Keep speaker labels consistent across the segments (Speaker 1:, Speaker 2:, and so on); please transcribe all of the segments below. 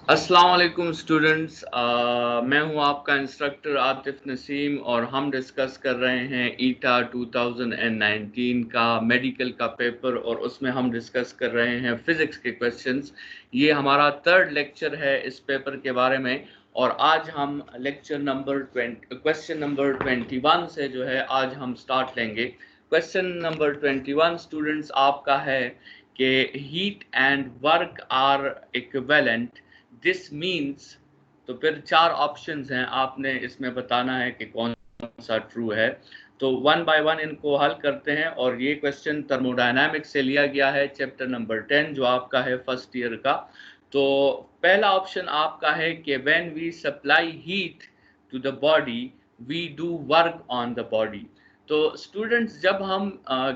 Speaker 1: अस्सलाम वालेकुम स्टूडेंट्स। मैं हूं आपका इंस्ट्रक्टर आतिफ नसीम और हम डिस्कस कर रहे हैं ईटा 2019 का मेडिकल का पेपर और उसमें हम डिस्कस कर रहे हैं फिज़िक्स के क्वेश्चंस। ये हमारा थर्ड लेक्चर है इस पेपर के बारे में और आज हम लेक्चर नंबर 20 क्वेश्चन नंबर 21 से जो है आज हम स्टार्ट लेंगे। क्वेश्चन नंबर 21 स्टूडेंट्स आपका है कि heat and work are equivalent, this means. तो फिर चार ऑप्शंस हैं, आपने इसमें बताना है कि कौन सा ट्रू है। तो वन बाय वन इनको हल करते हैं और ये क्वेश्चन थर्मोडायनामिक्स से लिया गया है, चैप्टर नंबर 10 जो आपका है फर्स्ट ईयर का। तो पहला ऑप्शन आपका है कि when we supply heat to the body we do work on the body. तो स्टूडेंट्स जब हम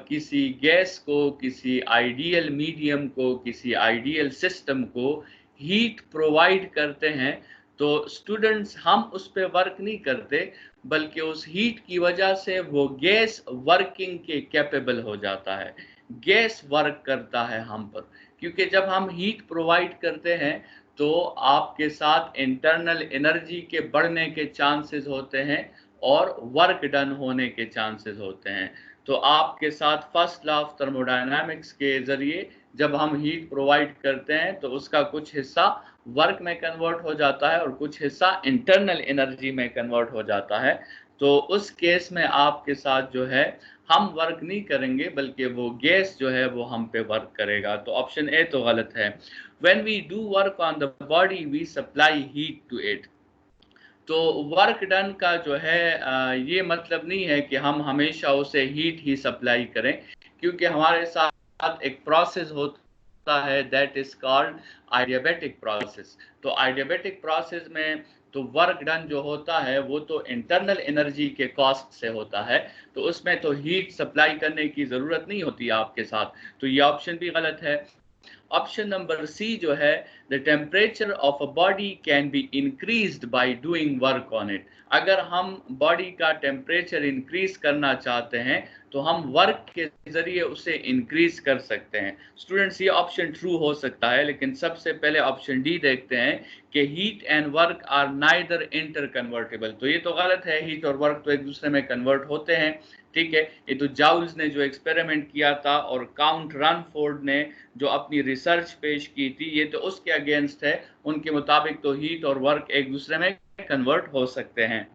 Speaker 1: किसी गैस को, किसी आइडियल मीडियम को, किसी आइडियल सिस्टम को हीट प्रोवाइड करते हैं तो स्टूडेंट्स हम उस पर वर्क नहीं करते, बल्कि उस हीट की वजह से वो गैस वर्किंग के कैपेबल हो जाता है, गैस वर्क करता है हम पर। क्योंकि जब हम हीट प्रोवाइड करते हैं तो आपके साथ इंटरनल एनर्जी के बढ़ने के चांसेस होते हैं और वर्क डन होने के चांसेस होते हैं। तो आपके साथ फर्स्ट लॉ ऑफ थर्मोडायनामिक्स के जरिए जब हम हीट प्रोवाइड करते हैं तो उसका कुछ हिस्सा वर्क में कन्वर्ट हो जाता है और कुछ हिस्सा इंटरनल एनर्जी में कन्वर्ट हो जाता है। तो उस केस में आपके साथ जो है हम वर्क नहीं करेंगे, बल्कि वो गैस जो है वो हम पे वर्क करेगा। तो ऑप्शन ए तो गलत है। When we do work on the body we supply heat to it. तो वर्क डन का जो है ये मतलब नहीं है कि हम हमेशा उसे हीट ही सप्लाई करें, क्योंकि हमारे साथ एक प्रोसेस होता है दैट इज कॉल्ड आइडियाबैटिक प्रोसेस। तो आइडियाबैटिक प्रोसेस में तो वर्क डन जो होता है वो तो इंटरनल एनर्जी के कॉस्ट से होता है, तो उसमें तो हीट सप्लाई करने की ज़रूरत नहीं होती आपके साथ। तो ये ऑप्शन भी गलत है। ऑप्शन नंबर सी जो है, the temperature of a body can be increased by doing work on it. अगर हम बॉडी का टेम्परेचर इंक्रीज करना चाहते हैं तो हम वर्क के जरिए उसे इंक्रीज कर सकते हैं। स्टूडेंट्स ये ऑप्शन ट्रू हो सकता है, लेकिन सबसे पहले ऑप्शन डी देखते हैं कि heat and work are neither interconvertible. तो ये तो गलत है, हीट और वर्क तो एक दूसरे में कन्वर्ट होते हैं। ठीक है, ये तो जाउल्स ने जो एक्सपेरिमेंट किया था और काउंट रनफोर्ड ने जो अपनी रिसर्च पेश की थी, ये तो उसके अगेंस्ट है। उनके मुताबिक तो हीट और वर्क एक दूसरे में कन्वर्ट हो सकते हैं।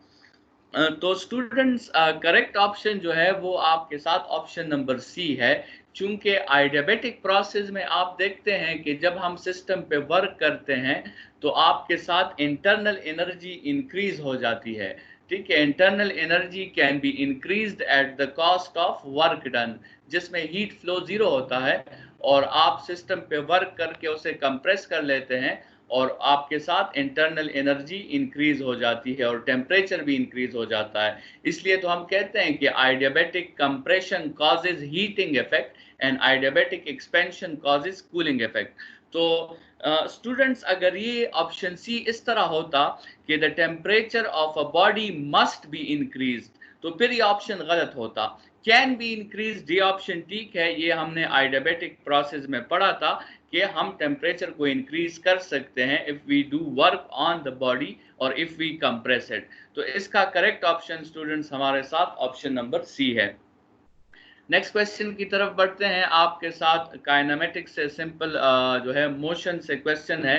Speaker 1: तो स्टूडेंट्स करेक्ट ऑप्शन जो है वो आपके साथ ऑप्शन नंबर सी है। चूंकि आइडियाबैटिक प्रोसेस में आप देखते हैं कि जब हम सिस्टम पे वर्क करते हैं तो आपके साथ इंटरनल एनर्जी इंक्रीज हो जाती है। ठीक है, internal energy can be increased at the cost of work done, जिसमें हीट फ्लो जीरो होता है और आप सिस्टम पे वर्क करके उसे कंप्रेस कर लेते हैं और आपके साथ इंटरनल एनर्जी इंक्रीज हो जाती है और टेम्परेचर भी इंक्रीज हो जाता है। इसलिए तो हम कहते हैं कि adiabatic compression causes heating effect and adiabatic expansion causes cooling effect. तो स्टूडेंट्स अगर ये ऑप्शन सी इस तरह होता कि the temperature of a body must be increase, तो फिर ये ऑप्शन गलत होता। कैन बी इंक्रीज ये ऑप्शन ठीक है, ये हमने आइडियाबैटिक प्रोसेस में पढ़ा था कि हम टेम्परेचर को इंक्रीज कर सकते हैं if we do work on the body और इफ वी कंप्रेस इट। तो इसका करेक्ट ऑप्शन स्टूडेंट्स हमारे साथ ऑप्शन नंबर सी है। नेक्स्ट क्वेश्चन की तरफ बढ़ते हैं आपके साथ। काइनेमेटिक्स से सिंपल जो है मोशन से क्वेश्चन है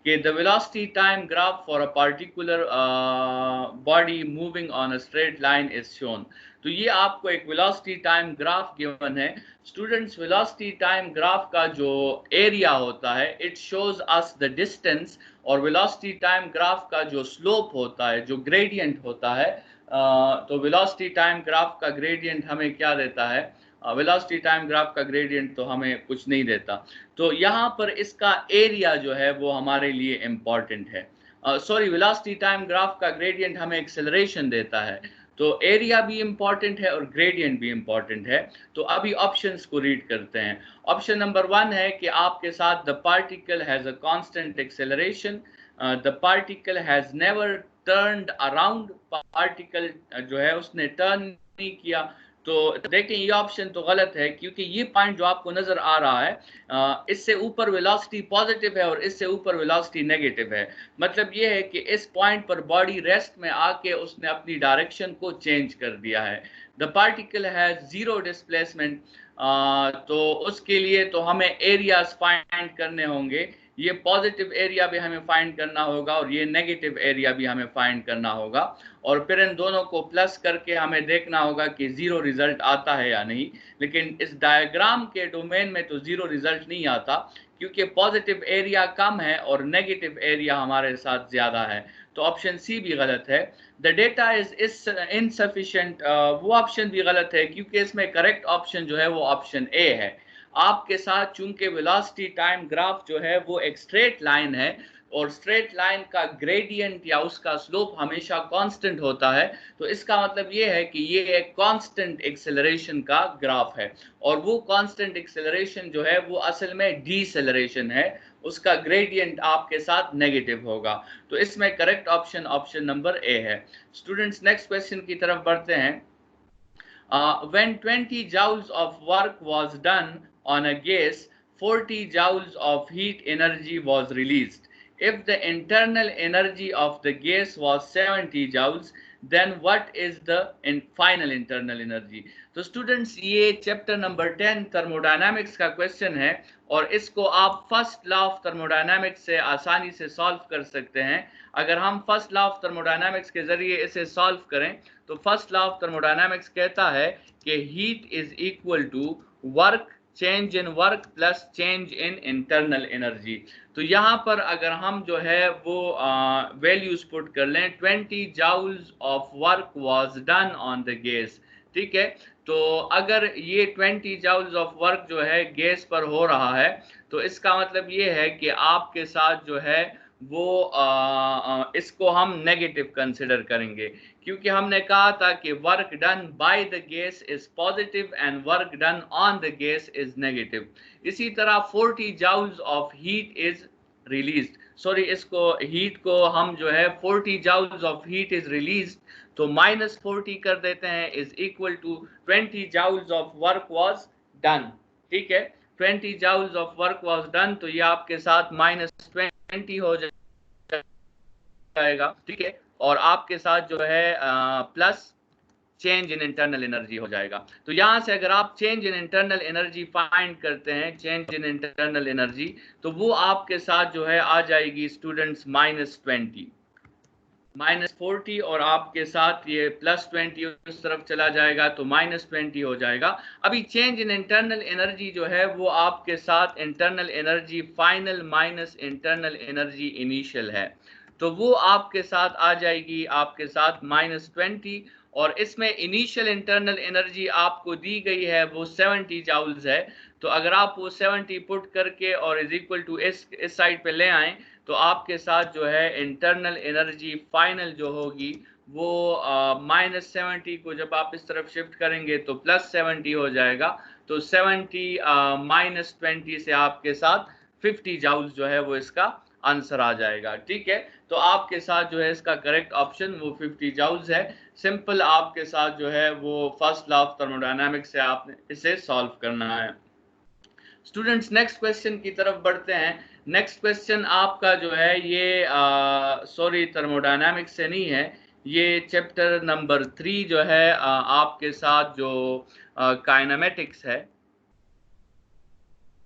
Speaker 1: कि the velocity time graph for a particular body moving on a straight line is shown. तो ये आपको एक वेलोसिटी टाइम ग्राफ गिवन है। स्टूडेंट्स वेलोसिटी टाइम ग्राफ का जो एरिया होता है it shows us the distance, और वेलोसिटी टाइम ग्राफ का जो स्लोप होता है, जो ग्रेडियंट होता है, तो वेलोसिटी टाइम ग्राफ का ग्रेडियंट हमें क्या देता है? वेलोसिटी टाइम ग्राफ का ग्रेडियंट तो हमें कुछ नहीं देता। तो यहाँ पर इसका एरिया जो है वो हमारे लिए इम्पॉर्टेंट है। सॉरी, वेलोसिटी टाइम ग्राफ का ग्रेडियंट हमें एक्सेलरेशन देता है। तो एरिया भी इम्पॉर्टेंट है और ग्रेडियंट भी इम्पॉर्टेंट है। तो अभी ऑप्शंस को रीड करते हैं। ऑप्शन नंबर 1 है कि आपके साथ the particle has a constant acceleration, the particle has never turned around, particle जो है उसने टर्न नहीं किया। तो देखें ये ऑप्शन तो गलत है, क्योंकि ये पॉइंट जो आपको नजर आ रहा है इससे ऊपर वेलोसिटी पॉजिटिव है और इससे ऊपर वेलोसिटी नेगेटिव है। मतलब ये है कि इस पॉइंट पर बॉडी रेस्ट में आके उसने अपनी डायरेक्शन को चेंज कर दिया है। The particle has zero displacement, तो उसके लिए तो हमें एरियाज फाइंड करने होंगे। ये पॉजिटिव एरिया भी हमें फाइंड करना होगा और ये नेगेटिव एरिया भी हमें फाइंड करना होगा, और फिर इन दोनों को प्लस करके हमें देखना होगा कि जीरो रिजल्ट आता है या नहीं। लेकिन इस डायग्राम के डोमेन में तो जीरो रिजल्ट नहीं आता, क्योंकि पॉजिटिव एरिया कम है और नेगेटिव एरिया हमारे साथ ज्यादा है। तो ऑप्शन सी भी गलत है। द डेटा इज इनसफिशिएंट, वो ऑप्शन भी गलत है, क्योंकि इसमें करेक्ट ऑप्शन जो है वो ऑप्शन ए है। आपके साथ चूंकि वेलोसिटी टाइम ग्राफ जो है वो एक स्ट्रेट लाइन है, और स्ट्रेट लाइन का ग्रेडियंट या उसका स्लोप हमेशा कांस्टेंट होता है, तो इसका मतलब ये है कि ये एक कांस्टेंट एक्सेलरेशन का ग्राफ है, और वो कांस्टेंट एक्सेलरेशन जो है वो असल में डीसेलरेशन है, उसका ग्रेडियंट आपके साथ नेगेटिव होगा। तो इसमें correct option option number A है। स्टूडेंट्स नेक्स्ट क्वेश्चन की तरफ बढ़ते हैं। When 20 joules of work was done on a gas, 40 joules of heat energy was released. If the internal energy of the gas was 70 joules, then what is the final internal energy? तो students ये chapter number 10 thermodynamics का question है, और इसको आप first law of thermodynamics से आसानी से सॉल्व कर सकते हैं। अगर हम फर्स्ट लॉ ऑफ थर्मोडायनामिक्स के जरिए इसे सॉल्व करें, तो फर्स्ट लॉ ऑफ थर्मोडायनामिक्स कहता है कि heat is equal to work, change in work plus change in internal energy. तो यहाँ पर अगर हम जो है वो वैल्यूज पुट कर लें, 20 joules of work was done on the gas, ठीक है। तो अगर ये 20 जाउल्स ऑफ वर्क जो है गैस पर हो रहा है, तो इसका मतलब ये है कि आपके साथ जो है वो इसको हम नेगेटिव कंसिडर करेंगे, क्योंकि हमने कहा था कि work done by the gas is positive and work done on the gas is negative. इसी तरह 40 joules of heat is released, sorry इसको हीट को हम जो है 40 joules of heat is released, तो -40 कर देते हैं, is equal to 20 joules of work was done, ठीक है। 20 joules of work was done, तो ये आपके साथ -20 हो जाएगा, ठीक है, और आपके साथ जो है plus change in internal energy हो जाएगा। तो यहां से अगर आप change in internal energy find करते हैं, चेंज इन इंटरनल एनर्जी, तो वो आपके साथ जो है आ जाएगी स्टूडेंट्स -20, -40, और आपके साथ ये +20 उस तरफ चला जाएगा, तो -20 हो जाएगा। अभी चेंज इन इंटरनल एनर्जी जो है वो आपके साथ internal energy final minus internal energy initial है, तो वो आपके साथ आ जाएगी आपके साथ -20, और इसमें इनिशियल इंटरनल एनर्जी आपको दी गई है वो 70 जाउल्स है। तो अगर आप वो 70 पुट करके और इज इक्वल टू इस साइड पे ले आएं, तो आपके साथ जो है इंटरनल एनर्जी फाइनल जो होगी वो -70 को जब आप इस तरफ शिफ्ट करेंगे तो +70 हो जाएगा। तो 70 -20 से आपके साथ 50 जाउल्स जो है वो इसका आंसर आ जाएगा, ठीक है। तो आपके साथ जो है इसका करेक्ट ऑप्शन वो 50 जाउल्स है। सिंपल आपके साथ जो है वो फर्स्ट लॉ ऑफ थर्मोडायनामिक्स से आपने इसे सॉल्व करना है। स्टूडेंट्स नेक्स्ट क्वेश्चन की तरफ बढ़ते हैं। नेक्स्ट क्वेश्चन आपका जो है ये सॉरी थर्मोडायनामिक्स से नहीं है, ये चैप्टर नंबर 3 जो है आपके साथ जो काइनेमेटिक्स है,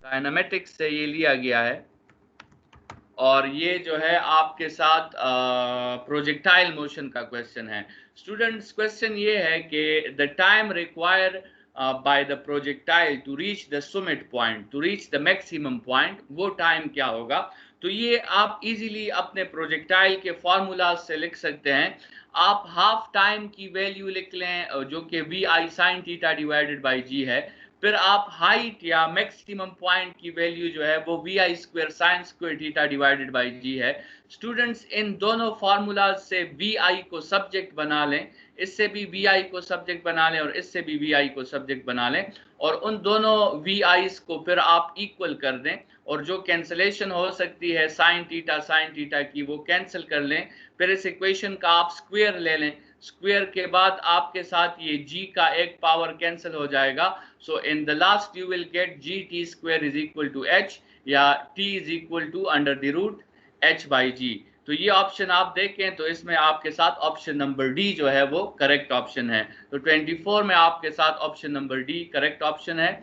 Speaker 1: काइनेमेटिक्स से ये लिया गया है, और ये जो है आपके साथ प्रोजेक्टाइल मोशन का क्वेश्चन है। स्टूडेंट्स क्वेश्चन ये है कि the time require by the projectile to reach the summit point, to reach the maximum point, वो टाइम क्या होगा? तो ये आप इजीली अपने प्रोजेक्टाइल के फॉर्मूला से लिख सकते हैं। आप हाफ टाइम की वैल्यू लिख लें जो कि vi sin theta divided by g है, फिर आप हाइट या मैक्सिमम पॉइंट की वैल्यू जो है वो vi square sine square theta divided by g है। स्टूडेंट्स इन दोनों फार्मूलाज से vi को सब्जेक्ट बना लें, इससे भी vi को सब्जेक्ट बना लें और इससे भी vi को सब्जेक्ट बना लें, और उन दोनों vi's को फिर आप इक्वल कर दें, और जो कैंसलेशन हो सकती है साइन थीटा की वो कैंसिल कर लें, फिर इस इक्वेशन का आप स्क्वायर ले लें, स्क्वायर के बाद आपके साथ ये g का एक पावर कैंसिल हो जाएगा, so in the last you will get gt square is equal to h, या t is equal to under the root h by g। तो ये ऑप्शन आप देखें तो इसमें आपके साथ ऑप्शन नंबर डी जो है वो करेक्ट ऑप्शन है। तो 24 में आपके साथ option number D correct option है।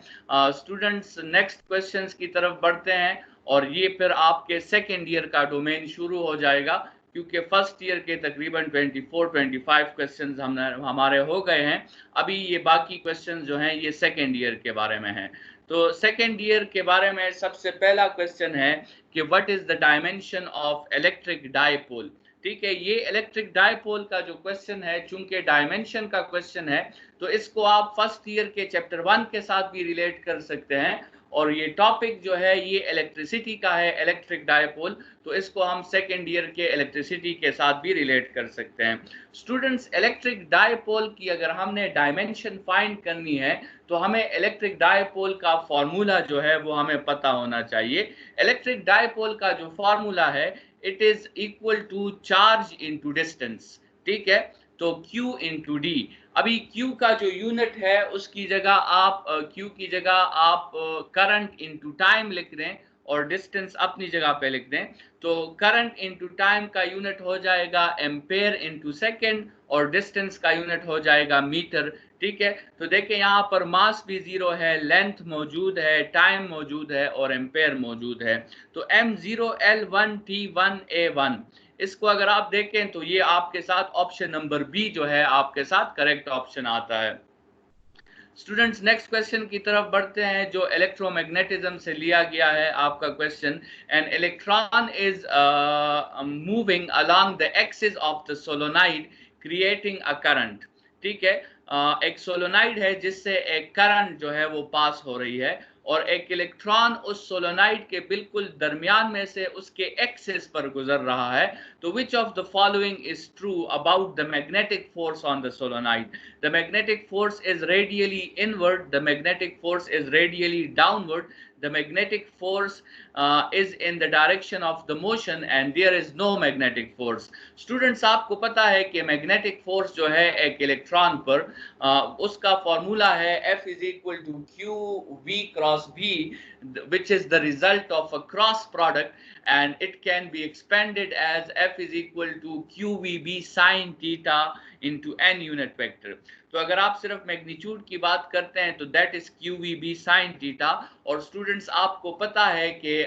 Speaker 1: स्टूडेंट्स नेक्स्ट क्वेश्चंस की तरफ बढ़ते हैं, और ये फिर आपके सेकेंड ईयर का डोमेन शुरू हो जाएगा, क्योंकि फर्स्ट ईयर के तकरीबन 24-25 क्वेश्चंस हमारे हो गए हैं। अभी ये बाकी क्वेश्चंस जो हैं ये सेकेंड ईयर के बारे में हैं। तो सेकेंड ईयर के बारे में सबसे पहला क्वेश्चन है कि what is the dimension of electric dipole. ठीक है, ये इलेक्ट्रिक डायपोल का जो क्वेश्चन है, चूंकि डायमेंशन का क्वेश्चन है, तो इसको आप फर्स्ट ईयर के चैप्टर 1 के साथ भी रिलेट कर सकते हैं, और ये टॉपिक जो है ये इलेक्ट्रिसिटी का है, इलेक्ट्रिक डायपोल, तो इसको हम सेकेंड ईयर के इलेक्ट्रिसिटी के साथ भी रिलेट कर सकते हैं। स्टूडेंट्स, इलेक्ट्रिक डायपोल की अगर हमने डायमेंशन फाइंड करनी है तो हमें इलेक्ट्रिक डायपोल का फॉर्मूला जो है वो हमें पता होना चाहिए। इलेक्ट्रिक डायपोल का जो फॉर्मूला है, it is equal to charge into distance. ठीक है, तो Q इंटू डी। अभी Q का जो यूनिट है उसकी जगह आप Q की जगह आप करंट इंटू टाइम लिख दें, और डिस्टेंस अपनी जगह पे लिख दें। तो करंट इंटू टाइम का यूनिट हो जाएगा एम्पेयर इंटू सेकेंड, और डिस्टेंस का यूनिट हो जाएगा मीटर। ठीक है, तो देखिए यहाँ पर मास भी 0 है, लेंथ मौजूद है, टाइम मौजूद है, और एम्पेयर मौजूद है। तो M0L1T1A1, इसको अगर आप देखें तो ये आपके साथ ऑप्शन नंबर बी जो है आपके साथ करेक्ट ऑप्शन आता है। स्टूडेंट्स नेक्स्ट क्वेश्चन की तरफ बढ़ते हैं, जो इलेक्ट्रोमैग्नेटिज्म से लिया गया है आपका question. An electron is moving along the axis of the solenoid creating a current. ठीक है, एक सोलोनाइड है जिससे एक करंट जो है वो पास हो रही है, और एक इलेक्ट्रॉन उस सोलोनाइड के बिल्कुल दरमियान में से उसके एक्सिस पर गुजर रहा है। तो which of the following is true about the magnetic force on the solenoid? The magnetic force is radially inward, the magnetic force is radially downward, the magnetic force is in the direction of the motion, and there is no magnetic force. Students, आपको पता है कि magnetic force जो है एक electron पर उसका formula है F is equal to Q V cross V, which is the result of a cross product, and it can be expanded as F is equal to QVB sin theta into n unit vector. तो अगर आप सिर्फ magnitude की बात करते हैं तो that is QVB sin theta. और स्टूडेंट्स, आपको पता है कि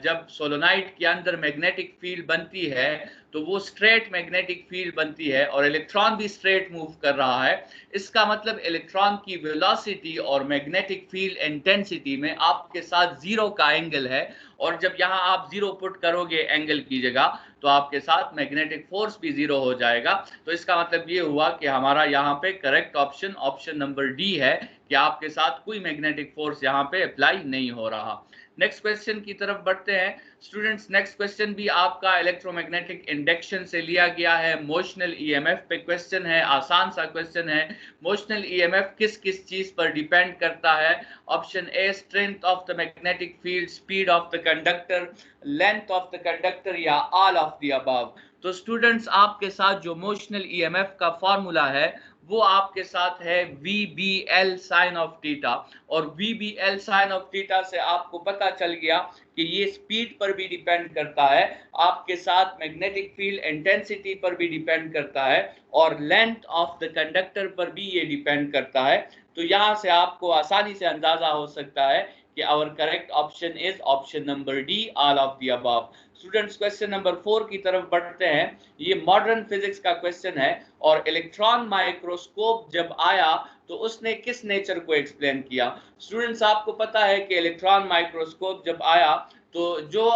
Speaker 1: जब सोलोनाइड के अंदर मैग्नेटिक फील्ड बनती है तो वो स्ट्रेट मैग्नेटिक फील्ड बनती है, और इलेक्ट्रॉन भी स्ट्रेट मूव कर रहा है। इसका मतलब इलेक्ट्रॉन की वेलोसिटी और मैग्नेटिक फील्ड इंटेंसिटी में आपके साथ 0 का एंगल है, और जब यहाँ आप 0 पुट करोगे एंगल की जगह तो आपके साथ मैग्नेटिक फोर्स भी 0 हो जाएगा। तो इसका मतलब ये हुआ कि हमारा यहाँ पे correct option option number D है, कि आपके साथ कोई मैग्नेटिक फोर्स यहाँ पे अप्लाई नहीं हो रहा। नेक्स्ट क्वेश्चन की तरफ बढ़ते हैं। स्टूडेंट्स, नेक्स्ट क्वेश्चन भी आपका इलेक्ट्रोमैग्नेटिक इंडक्शन से लिया गया है, मोशनल ईएमएफ पे क्वेश्चन है, आसान सा क्वेश्चन है। मोशनल ईएमएफ किस किस चीज पर डिपेंड करता है? Option a strength of the magnetic field, speed of the conductor, length of the conductor, या ऑल ऑफ द अबव। तो स्टूडेंट्स, आपके साथ जो मोशनल ईएमएफ का फॉर्मूला है वो आपके साथ है VBL साइन ऑफ थीटा, और VBL साइन ऑफ थीटा से आपको पता चल गया कि ये स्पीड पर भी डिपेंड करता है, आपके साथ मैग्नेटिक फील्ड इंटेंसिटी पर भी डिपेंड करता है, और लेंथ ऑफ द कंडक्टर पर भी ये डिपेंड करता है। तो यहाँ से आपको आसानी से अंदाजा हो सकता है कि our correct option is option number D, all of the above. Students, question number 4 की तरफ बढ़ते हैं। ये मॉडर्न फिजिक्स का क्वेश्चन है, और इलेक्ट्रॉन माइक्रोस्कोप जब आया तो उसने किस नेचर को एक्सप्लेन किया? स्टूडेंट्स, आपको पता है कि इलेक्ट्रॉन माइक्रोस्कोप जब आया तो जो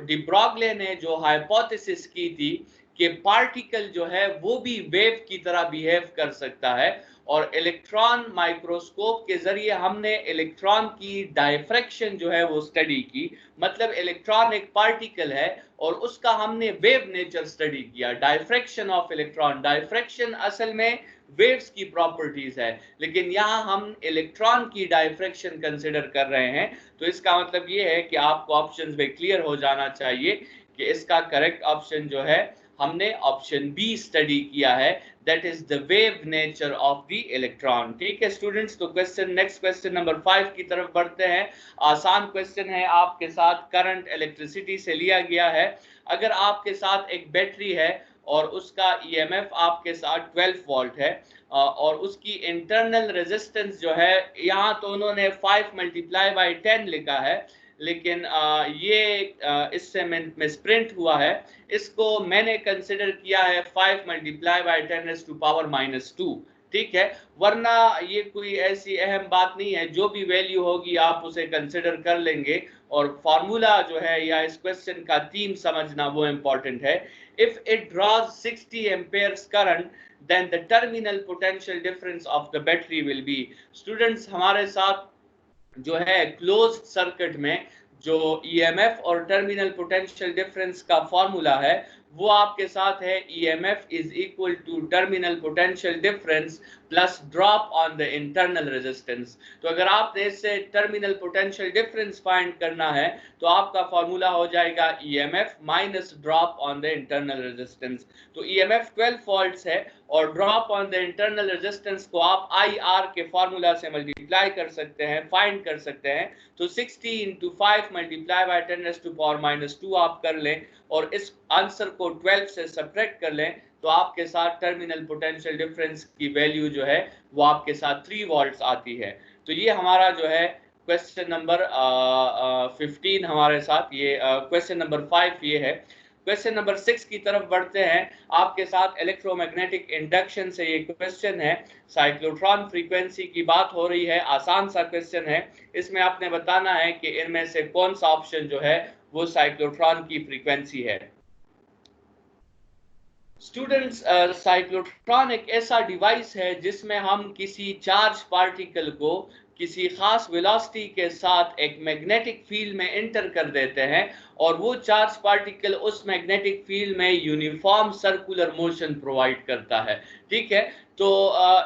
Speaker 1: डी ब्रॉगली ने जो हाइपोथेसिस की थी कि पार्टिकल जो है वो भी वेव की तरह बिहेव कर सकता है, और इलेक्ट्रॉन माइक्रोस्कोप के जरिए हमने इलेक्ट्रॉन की डायफ्रैक्शन जो है वो स्टडी की। मतलब इलेक्ट्रॉन एक पार्टिकल है और उसका हमने वेव नेचर स्टडी किया, डायफ्रैक्शन ऑफ इलेक्ट्रॉन। डायफ्रैक्शन असल में वेव्स की प्रॉपर्टीज है, लेकिन यहाँ हम इलेक्ट्रॉन की डायफ्रैक्शन कंसिडर कर रहे हैं। तो इसका मतलब ये है कि आपको ऑप्शंस में क्लियर हो जाना चाहिए कि इसका करेक्ट ऑप्शन जो है हमने ऑप्शन बी स्टडी किया है, that is the wave nature of the electron. ठीक है स्टूडेंट्स, तो नेक्स्ट क्वेश्चन नंबर 5 की तरफ बढ़ते हैं। आसान क्वेश्चन है, आपके साथ करंट इलेक्ट्रिसिटी से लिया गया है। अगर आपके साथ एक बैटरी है और उसका ईएमएफ आपके साथ 12 वोल्ट है और उसकी इंटरनल रेजिस्टेंस जो है, यहाँ तो उन्होंने 5 × 10 लिखा है, लेकिन ये इससे मिसप्रिंट हुआ है। इसको मैंने कंसिडर किया है 5 × 10⁻²। ठीक है, वरना ये कोई ऐसी अहम बात नहीं है, जो भी वैल्यू होगी आप उसे कंसिडर कर लेंगे। और फार्मूला जो है या इस क्वेश्चन का थीम समझना वो इंपॉर्टेंट है। If it draws 60 amperes current, then the terminal potential difference of the battery will be। Students, हमारे साथ जो है क्लोज सर्किट में जो ईएमएफ और टर्मिनल पोटेंशियल डिफरेंस का फॉर्मूला है, वो आपके साथ है EMF is equal to terminal potential difference plus drop on the internal resistance. तो अगर आपने इससे टर्मिनल पोटेंशियल डिफरेंस फाइंड करना है तो आपका फॉर्मूला हो जाएगा EMF minus drop on the internal resistance. तो ईएमएफ 12 वोल्ट्स है और drop on the internal resistance को आप आईआर के फॉर्मूला से मल्टीप्लाई कर सकते हैं, फाइंड कर सकते हैं। तो 60 × 5 × 10⁻² आप कर लें और इस आंसर को 12 से सब्ट्रैक्ट कर लें, तो आपके साथ टर्मिनल पोटेंशियल डिफरेंस की वैल्यू जो है वो आपके साथ 3 वोल्ट्स आती है। तो ये हमारा जो है क्वेश्चन नंबर 15 हमारे साथ, ये क्वेश्चन नंबर 5 ये है। क्वेश्चन नंबर 6 की तरफ बढ़ते हैं। आपके साथ इलेक्ट्रोमैग्नेटिक इंडक्शन से ये क्वेश्चन है, साइक्लोट्रॉन फ्रीक्वेंसी की बात हो रही है। आसान सा क्वेश्चन है, इसमें आपने बताना है कि इनमें से कौन सा ऑप्शन जो है वो साइक्लोट्रॉन की फ्रीक्वेंसी है। स्टूडेंट्स, साइक्लोट्रॉन एक ऐसा डिवाइस है जिसमें हम किसी चार्ज पार्टिकल को किसी खास वेलोसिटी के साथ एक मैग्नेटिक फील्ड में एंटर कर देते हैं और वो चार्ज पार्टिकल उस मैग्नेटिक फील्ड में यूनिफॉर्म सर्कुलर मोशन प्रोवाइड करता है। ठीक है, तो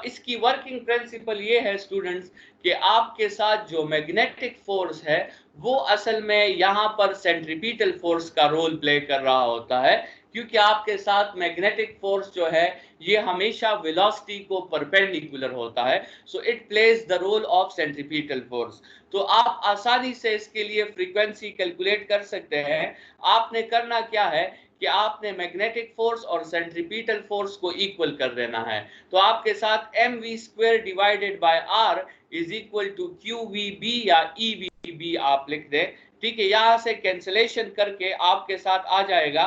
Speaker 1: इसकी वर्किंग प्रिंसिपल ये है स्टूडेंट्स कि आपके साथ जो मैग्नेटिक फोर्स है वो असल में यहाँ पर सेंट्रीपिटल फोर्स का रोल प्ले कर रहा होता है, क्योंकि आपके साथ मैग्नेटिक फोर्स जो है ये हमेशा वेलोसिटी को परपेंडिकुलर होता है। So it plays the role of centripetal force. तो आप आसानी से इसके लिए फ्रीक्वेंसी कैलकुलेट कर सकते हैं। आपने करना क्या है कि आपने मैग्नेटिक फोर्स और सेंट्रीपिटल फोर्स को इक्वल कर देना है। तो आपके साथ mv² divided by r is equal to qvb या evb आप लिख दें। ठीक है, यहाँ से कैंसिलेशन करके आपके साथ आ जाएगा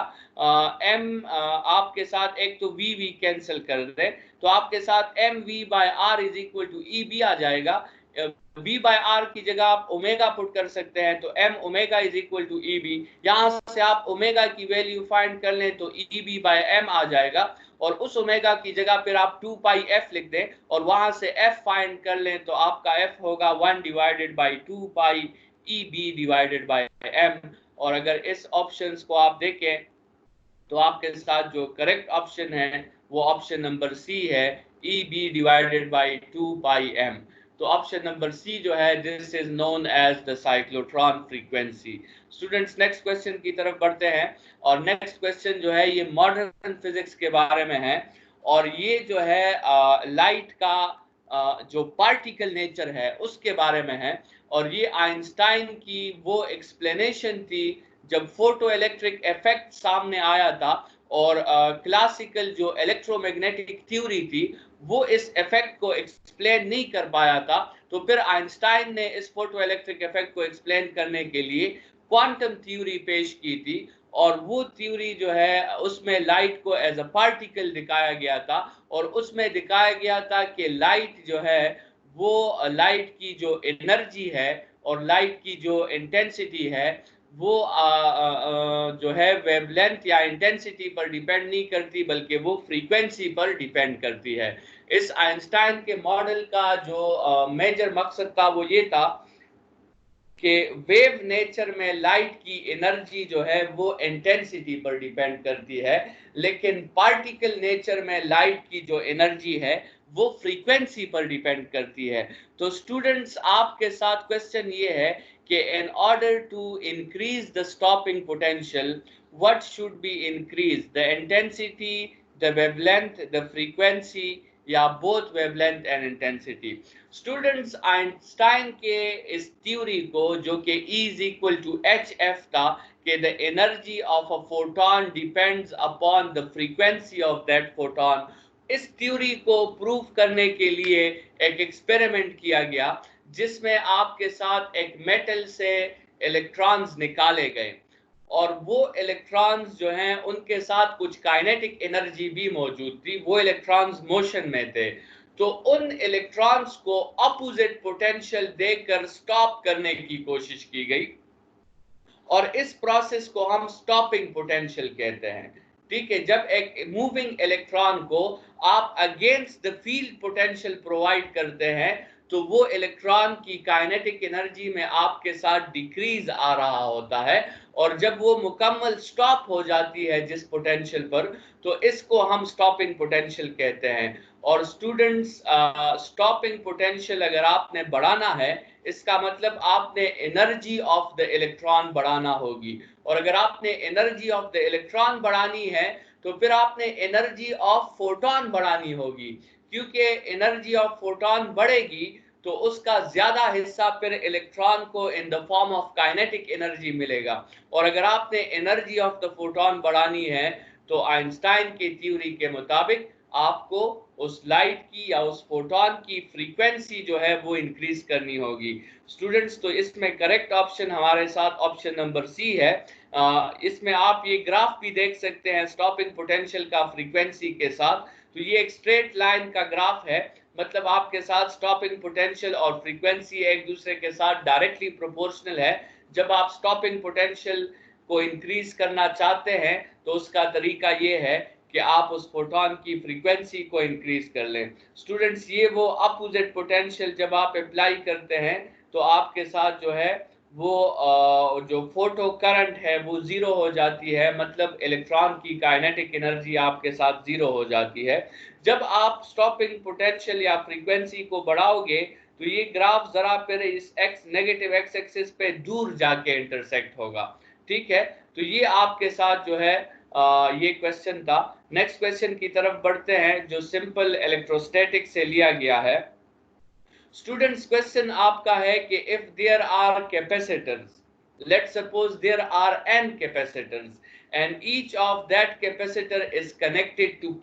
Speaker 1: आपके साथ एक तो v कैंसिल कर दे तो आपके साथ mv/r is equal to eb आ जाएगा। v/r की जगह आप ओमेगा पुट कर सकते हैं, तो m omega is equal to eb। यहाँ से आप ओमेगा की वैल्यू फाइंड कर लें तो eb/m आ जाएगा और उस ओमेगा की जगह फिर आप 2πf लिख दें और वहां से f फाइंड कर लें तो आपका f होगा 1/2π EB/m। और अगर इस ऑप्शंस को आप देखें तो आपके साथ जो करेक्ट ऑप्शन है वो ऑप्शन नंबर सी है, EB/2πm। तो ऑप्शन नंबर सी जो है, this is known as the cyclotron frequency. Students, next question की तरफ बढ़ते हैं और नेक्स्ट क्वेश्चन जो है ये मॉडर्न फिजिक्स के बारे में है और ये जो है लाइट का जो पार्टिकल नेचर है उसके बारे में है। और ये आइंस्टाइन की वो एक्सप्लेनेशन थी जब फोटो इलेक्ट्रिक इफेक्ट सामने आया था और क्लासिकल जो इलेक्ट्रोमैग्नेटिक थ्योरी थी वो इस इफेक्ट को एक्सप्लेन नहीं कर पाया था। तो फिर आइंस्टाइन ने इस फोटो इलेक्ट्रिक इफेक्ट को एक्सप्लेन करने के लिए क्वांटम थ्योरी पेश की थी और वो थ्योरी जो है उसमें लाइट को एज अ पार्टिकल दिखाया गया था और उसमें दिखाया गया था कि लाइट जो है वो लाइट की जो एनर्जी है और लाइट की जो इंटेंसिटी है वो जो है वेवलेंथ या इंटेंसिटी पर डिपेंड नहीं करती बल्कि वो फ्रीक्वेंसी पर डिपेंड करती है। इस आइंस्टाइन के मॉडल का जो मेजर मकसद था वो ये था कि वेव नेचर में लाइट की एनर्जी जो है वो इंटेंसिटी पर डिपेंड करती है, लेकिन पार्टिकल नेचर में लाइट की जो एनर्जी है वो फ्रीक्वेंसी पर डिपेंड करती है। तो स्टूडेंट्स, आपके साथ क्वेश्चन ये है कि in order to increase the stopping potential, what should be increased, the intensity, the wavelength, the frequency, या both wavelength and intensity. Students Einstein के इस थ्योरी को, जो कि E is equal to hf था, कि the energy of a photon depends upon the frequency of that photon, इस theory को प्रूव करने के लिए एक एक्सपेरिमेंट किया गया जिसमें आपके साथ एक मेटल से इलेक्ट्रॉन्स निकाले गए और वो इलेक्ट्रॉन्स जो हैं उनके साथ कुछ काइनेटिक एनर्जी भी मौजूद थी, वो इलेक्ट्रॉन्स मोशन में थे। तो उन इलेक्ट्रॉन्स को अपोजिट पोटेंशियल देकर स्टॉप करने की कोशिश की गई और इस प्रोसेस को हम स्टॉपिंग पोटेंशियल कहते हैं। ठीक है, जब एक मूविंग इलेक्ट्रॉन को आप against the field potential provide करते हैं तो वो इलेक्ट्रॉन की काइनेटिक एनर्जी में आपके साथ डिक्रीज आ रहा होता है और जब वो मुकम्मल स्टॉप हो जाती है जिस पोटेंशियल पर, तो इसको हम स्टॉपिंग पोटेंशियल कहते हैं। और स्टूडेंट्स, स्टॉपिंग पोटेंशियल अगर आपने बढ़ाना है, इसका मतलब आपने एनर्जी ऑफ द इलेक्ट्रॉन बढ़ाना होगी और अगर आपने एनर्जी ऑफ द इलेक्ट्रॉन बढ़ानी है तो फिर आपने एनर्जी ऑफ फोटोन बढ़ानी होगी, क्योंकि एनर्जी ऑफ फोटोन बढ़ेगी तो उसका ज्यादा हिस्सा फिर इलेक्ट्रॉन को in the form of kinetic energy मिलेगा और अगर आपने एनर्जी ऑफ द फोटोन बढ़ानी है तो आइंस्टाइन की थ्योरी के मुताबिक आपको उस लाइट की या उस फोटोन की फ्रीक्वेंसी जो है वो इंक्रीज करनी होगी। स्टूडेंट्स, तो इसमें करेक्ट ऑप्शन हमारे साथ ऑप्शन नंबर सी है। इसमें आप ये ग्राफ भी देख सकते हैं स्टॉपिंग पोटेंशियल का फ्रीक्वेंसी के साथ, तो ये एक स्ट्रेट लाइन का ग्राफ है, मतलब आपके साथ स्टॉपिंग पोटेंशियल और फ्रीक्वेंसी एक दूसरे के साथ डायरेक्टली प्रोपोर्शनल है। जब आप स्टॉपिंग पोटेंशियल को इंक्रीज करना चाहते हैं तो उसका तरीका ये है कि आप उस फोटोन की फ्रीक्वेंसी को इंक्रीज कर लें। स्टूडेंट्स, ये वो अपोजिट पोटेंशियल जब आप अप्लाई करते हैं तो आपके साथ जो है वो जो फोटो करंट है वो जीरो हो जाती है, मतलब इलेक्ट्रॉन की काइनेटिक एनर्जी आपके साथ जीरो हो जाती है। जब आप स्टॉपिंग पोटेंशियल या फ्रीक्वेंसी को बढ़ाओगे तो ये ग्राफ जरा फिर इस एक्स नेगेटिव एक्स एक्सिस पे दूर जाके इंटरसेक्ट होगा। ठीक है, तो ये आपके साथ जो है ये क्वेश्चन था। नेक्स्ट क्वेश्चन की तरफ बढ़ते हैं जो सिंपल इलेक्ट्रोस्टैटिक से लिया गया है। स्टूडेंट्स, क्वेश्चन आपका है कि if there are capacitors, let's suppose there are n capacitors and each of that capacitor is connected to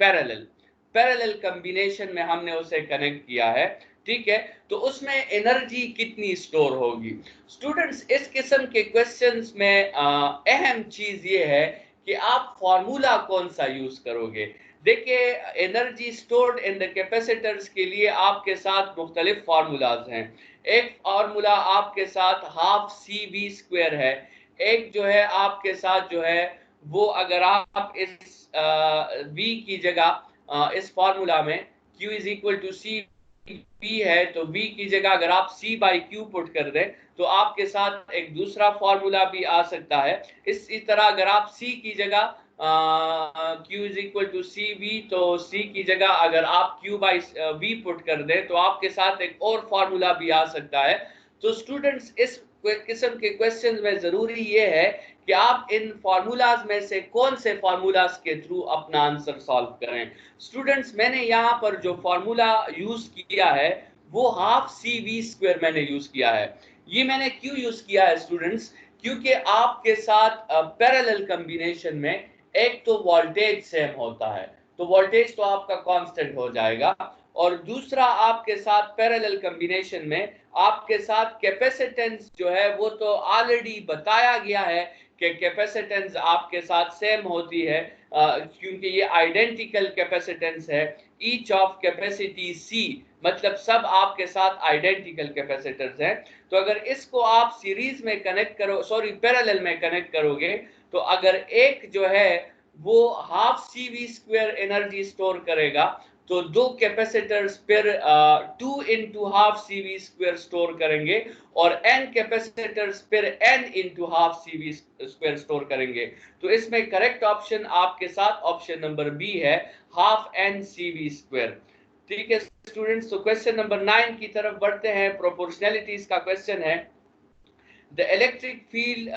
Speaker 1: parallel combination में हमने उसे कनेक्ट किया है, ठीक है, तो उसमें एनर्जी कितनी स्टोर होगी। स्टूडेंट्स, इस किस्म के क्वेश्चंस में अहम चीज ये है कि आप फॉर्मूला कौन सा यूज करोगे। देखिए, energy stored in the capacitors के लिए आपके साथ मुख्तलिफ फार्मूलाज हैं। एक फार्मूला आपके साथ हाफ सी वी स्क्वायर है, एक जो है आपके साथ जो है वो अगर आप इस v की जगह इस फार्मूला में q is equal to C p है तो v की जगह अगर आप c बाई q पुट कर दें तो आपके साथ एक दूसरा फार्मूला भी आ सकता है। इसी तरह अगर आप c की जगह q is equal to C V तो c की जगह अगर आप q बाई v पुट कर दें तो आपके साथ एक और फार्मूला भी आ सकता है। तो स्टूडेंट्स, इस किस्म के क्वेश्चन में जरूरी ये है कि आप इन फार्मूलाज में से कौन से फार्मूलाज के थ्रू अपना आंसर सॉल्व करें। स्टूडेंट्स, मैंने यहाँ पर जो फार्मूला यूज किया है वो हाफ सी वी स्क्वायर मैंने यूज किया है। ये मैंने क्यों यूज किया है स्टूडेंट्स, क्योंकि आपके साथ पैरेलल कॉम्बिनेशन में एक तो वोल्टेज सेम होता है तो वोल्टेज तो आपका कांस्टेंट हो जाएगा और दूसरा आपके साथ पैरेलल कॉम्बिनेशन में आपके साथ कैपेसिटेंस जो है वो तो ऑलरेडी बताया गया है कि कैपेसिटेंस आपके साथ सेम होती है क्योंकि ये आइडेंटिकल कैपेसिटेंस है। ईच ऑफ कैपेसिटी सी, मतलब सब आपके साथ आइडेंटिकल कैपेसिटर्स हैं। तो अगर इसको आप सीरीज में कनेक्ट करो, सॉरी पैरेलल में कनेक्ट करोगे तो अगर एक जो है वो half C V square energy store करेगा तो दो कैपेसिटर्स फिर 2 into half C V square store करेंगे और n कैपेसिटर्स फिर n into half C V square store करेंगे। तो इसमें करेक्ट ऑप्शन आपके साथ ऑप्शन नंबर बी है, half n C V square. ठीक है स्टूडेंट्स, तो क्वेश्चन नंबर 9 की तरफ बढ़ते हैं। प्रोपोर्शनैलिटीज का क्वेश्चन है, the electric field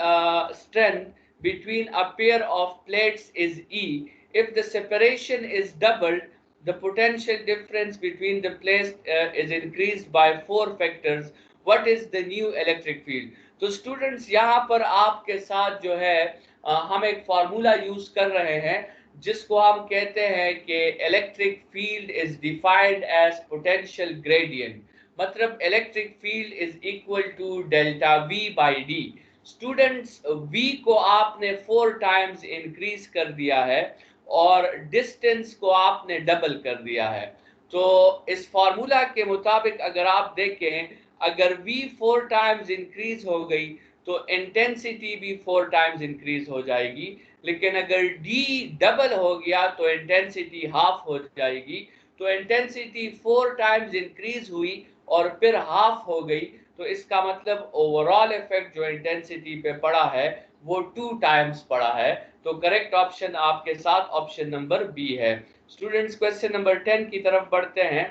Speaker 1: strength between a pair of plates is E. If the separation is doubled, the potential difference between the plates is increased by 4 factors. What is the new electric field? तो students यहाँ पर आपके साथ जो है हम एक formula use कर रहे हैं जिसको हम कहते हैं कि electric field is defined as potential gradient, मतलब electric field is equal to delta V by D. Students v को आपने 4 टाइम्स इंक्रीज कर दिया है और डिस्टेंस को आपने डबल कर दिया है। तो इस फार्मूला के मुताबिक अगर आप देखें, अगर v 4 टाइम्स इंक्रीज हो गई तो इंटेंसिटी भी 4 टाइम्स इंक्रीज हो जाएगी, लेकिन अगर d डबल हो गया तो इंटेंसिटी हाफ हो जाएगी। तो इंटेंसिटी 4 टाइम्स इंक्रीज हुई और फिर हाफ हो गई, तो इसका मतलब ओवरऑल इफेक्ट जो इंटेंसिटी पे पड़ा है वो 2 टाइम्स पड़ा है। तो करेक्ट ऑप्शन आपके साथ ऑप्शन नंबर बी है। स्टूडेंट्स क्वेश्चन नंबर 10 की तरफ बढ़ते हैं।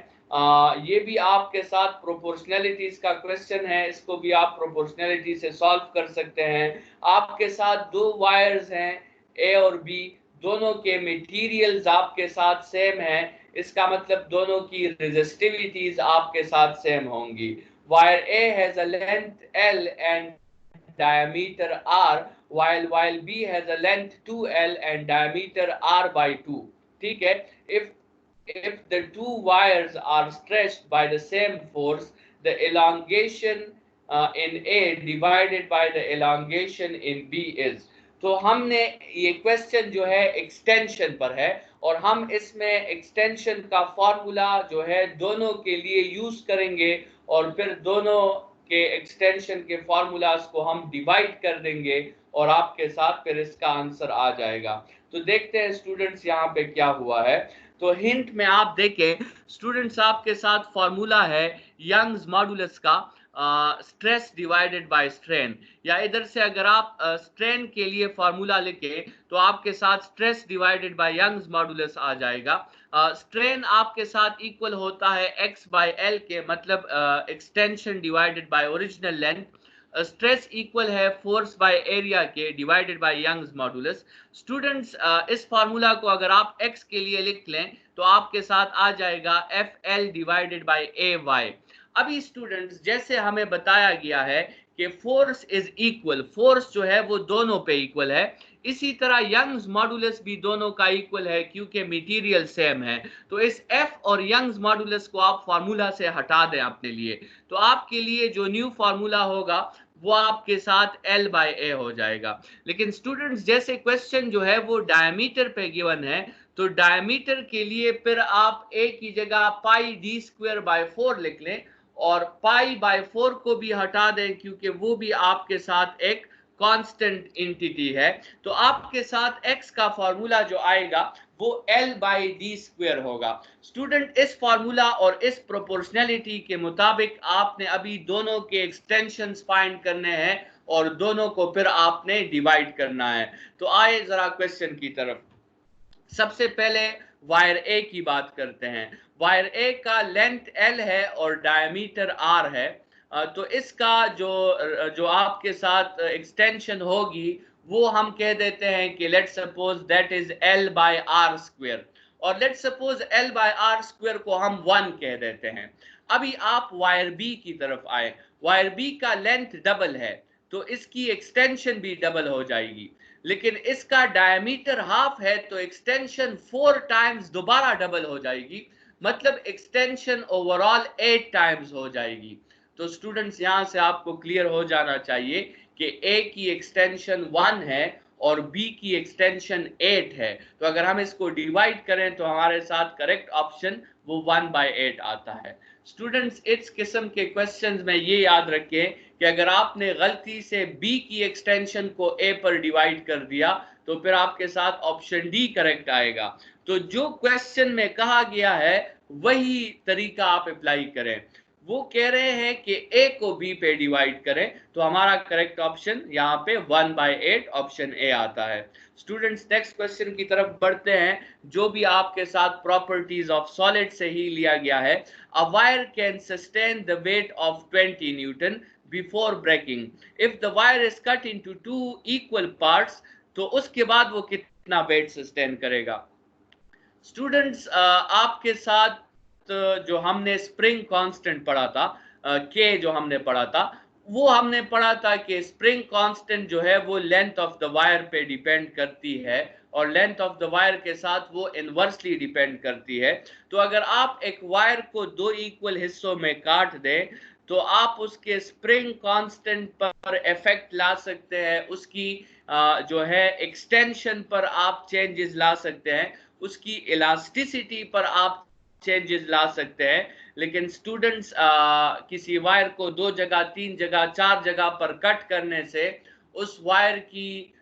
Speaker 1: ये भी आपके साथ प्रोपोर्शनैलिटीज का क्वेश्चन है, इसको भी आप प्रोपोर्शनैलिटी से सॉल्व कर सकते हैं। आपके साथ 2 वायर्स हैं ए और बी, दोनों के मटेरियल्स आपके साथ सेम हैं, इसका मतलब दोनों की रेजिस्टिविटीज आपके साथ सेम होंगी। Wire A has a length L and diameter R, while B has a length 2L and diameter R by 2. ठीक है, if the 2 wires are stretched by the same force, the elongation in A divided by the elongation in B is। तो हमने ये question जो है extension पर है और हम इसमें एक्सटेंशन का फॉर्मूला जो है दोनों के लिए यूज करेंगे और फिर दोनों के एक्सटेंशन के फॉर्मूलाज को हम डिवाइड कर देंगे और आपके साथ फिर इसका आंसर आ जाएगा। तो देखते हैं स्टूडेंट्स यहाँ पे क्या हुआ है। तो हिंट में आप देखें स्टूडेंट्स, आपके साथ फॉर्मूला है यंग्स मॉडुलस का, स्ट्रेस डिवाइडेड बाय स्ट्रेन, या इधर से अगर आप स्ट्रेन के लिए फॉर्मूला लिखें तो आपके साथ stress divided by Young's modulus आ जाएगा। स्ट्रेन आपके साथ इक्वल होता है x बाय एल के, मतलब extension divided by original length. Stress equal है फोर्स बाय एरिया के divided by Young's modulus. Students इस फार्मूला को अगर आप x के लिए लिख लें तो आपके साथ आ जाएगा FL डिवाइडेड बाय AY। अभी स्टूडेंट्स जैसे हमें बताया गया है कि फोर्स इज इक्वल, फोर्स जो है वो दोनों पे इक्वल है, इसी तरह यंग्स मॉडुलस भी दोनों का इक्वल है क्योंकि मटेरियल सेम है। तो इस F और यंग्स मॉडुलस को आप फार्मूला से हटा दें अपने लिए, तो आपके लिए जो न्यू फार्मूला होगा वो आपके साथ L बाय A हो जाएगा। लेकिन स्टूडेंट्स जैसे क्वेश्चन जो है वो डायमीटर पे गिवन है, तो डायमीटर के लिए फिर आप A की जगह पाई d स्क्वायर बाय 4 लिख लें और पाई बाय 4 को भी हटा दें क्योंकि वो भी आपके साथ एक कांस्टेंट एंटिटी है। तो आपके साथ x का फॉर्मूला जो आएगा वो L बाई डी स्क्वायर होगा। स्टूडेंट इस फॉर्मूला और इस प्रोपोर्शनैलिटी के मुताबिक आपने अभी दोनों के एक्सटेंशंस फाइंड करने हैं और दोनों को फिर आपने डिवाइड करना है। तो आए जरा क्वेश्चन की तरफ। सबसे पहले वायर ए की बात करते हैं। वायर ए का लेंथ L है और डायमीटर R है। तो इसका जो आपके साथ एक्सटेंशन होगी वो हम कह देते हैं कि let's suppose that is L by R square, और let's suppose L by R square को हम 1 कह देते हैं। अभी आप वायर बी की तरफ आए, वायर बी का लेंथ डबल है तो इसकी एक्सटेंशन भी डबल हो जाएगी, लेकिन इसका डायमीटर हाफ है तो एक्सटेंशन 4 टाइम्स दोबारा डबल हो जाएगी, मतलब एक्सटेंशन ओवरऑल 8 टाइम्स हो जाएगी। तो स्टूडेंट्स यहां से आपको क्लियर हो जाना चाहिए कि ए की एक्सटेंशन 1 है और बी की एक्सटेंशन 8 है। तो अगर हम इसको डिवाइड करें तो हमारे साथ करेक्ट ऑप्शन वो 1/8 आता है। स्टूडेंट्स इस किस्म के क्वेश्चंस में ये याद रखें कि अगर आपने गलती से बी की एक्सटेंशन को ए पर डिवाइड कर दिया तो फिर आपके साथ ऑप्शन डी करेक्ट आएगा। तो जो क्वेश्चन में कहा गया है वही तरीका आप अप्लाई करें। वो कह रहे हैं कि ए को बी पे डिवाइड करें, तो हमारा करेक्ट ऑप्शन यहाँ पे 1/8 ऑप्शन ए आता है। स्टूडेंट्स नेक्स्ट क्वेश्चन की तरफ बढ़ते हैं जो भी आपके साथ प्रॉपर्टीज ऑफ सॉलिड से ही लिया गया है। A wire can sustain the weight of 20 Newton before breaking. If the wire is cut into 2 equal parts, तो उसके बाद वो कितना वेट सस्टेन करेगा। स्टूडेंट्स, आपके साथ जो हमने स्प्रिंग कांस्टेंट पढ़ा था, के जो हमने पढ़ा था, वो हमने पढ़ा था कि स्प्रिंग कांस्टेंट जो है वो लेंथ ऑफ द वायर पे डिपेंड करती है, और लेंथ ऑफ द वायर के साथ वो इनवर्सली डिपेंड करती है। तो अगर आप एक वायर को दो इक्वल हिस्सों में काट दें तो आप उसके स्प्रिंग कांस्टेंट पर इफेक्ट ला सकते हैं, उसकी जो है एक्सटेंशन पर आप चेंजेस ला सकते हैं, उसकी इलास्टिसिटी पर आप चेंजेस ला सकते हैं। लेकिन स्टूडेंट्स, किसी वायर को दो जगह, तीन जगह, चार जगह पर कट करने से उस वायर की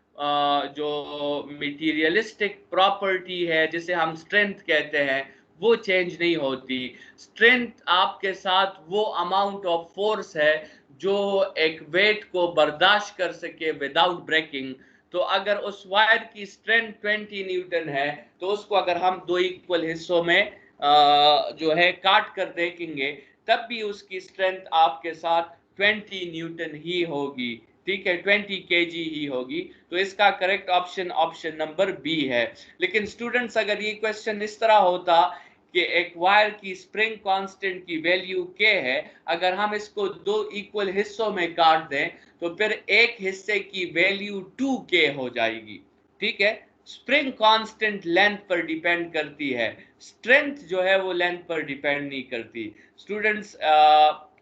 Speaker 1: जो मटेरियलिस्टिक प्रॉपर्टी है, जिसे हम स्ट्रेंथ कहते हैं, वो चेंज नहीं होती। स्ट्रेंथ आपके साथ वो अमाउंट ऑफ फोर्स है जो एक वेट को बर्दाश्त कर सके विदाउट ब्रेकिंग। तो अगर उस वायर की स्ट्रेंथ 20 न्यूटन है, तो उसको अगर हम दो इक्वल हिस्सों में जो है काट कर देखेंगे, तब भी उसकी स्ट्रेंथ आपके साथ 20 न्यूटन ही होगी। ठीक है, 20 केजी ही होगी। तो इसका correct option option number B है। लेकिन स्टूडेंट्स, अगर ये क्वेश्चन इस तरह होता कि एक वायर की स्प्रिंग कांस्टेंट की वैल्यू के है, अगर हम इसको दो इक्वल हिस्सों में काट दें तो फिर एक हिस्से की वैल्यू 2k हो जाएगी। ठीक है, स्प्रिंग कांस्टेंट लेंथ पर डिपेंड करती है, स्ट्रेंथ जो है वो लेंथ पर डिपेंड नहीं करती। स्टूडेंट्स,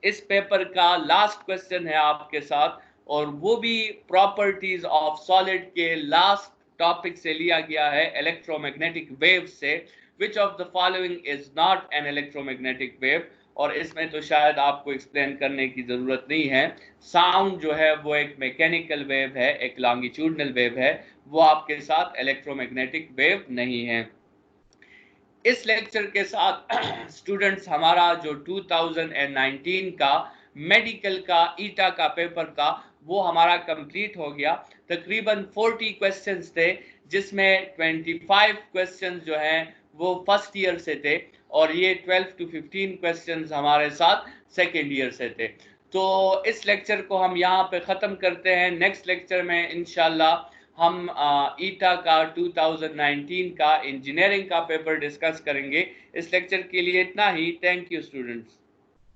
Speaker 1: इस पेपर का लास्ट क्वेश्चन है आपके साथ, और वो भी प्रॉपर्टीज ऑफ सॉलिड के लास्ट टॉपिक से लिया गया है, इलेक्ट्रोमैग्नेटिक वेव से। Which of the following is not an electromagnetic wave? और इसमें तो शायद आपको एक्सप्लेन करने की जरूरत नहीं है। साउंड जो है वो एक मैकेनिकल वेव है, एक लॉन्गिट्यूडनल वेव है, वो आपके साथ इलेक्ट्रोमैग्नेटिक वेव नहीं है। इस लेक्चर के साथ स्टूडेंट्स, हमारा जो 2019 का मेडिकल का ईटा का पेपर का, वो हमारा कंप्लीट हो गया। तकरीबन 40 क्वेश्चंस थे, जिसमें 25 क्वेश्चंस जो हैं वो फर्स्ट ईयर से थे, और ये 12 to 15 क्वेश्चंस हमारे साथ सेकेंड ईयर से थे। तो इस लेक्चर को हम यहाँ पे ख़त्म करते हैं। नेक्स्ट लेक्चर में इंशाल्लाह हम ईटा का 2019 का इंजीनियरिंग का पेपर डिस्कस करेंगे। इस लेक्चर के लिए इतना ही। Thank you students.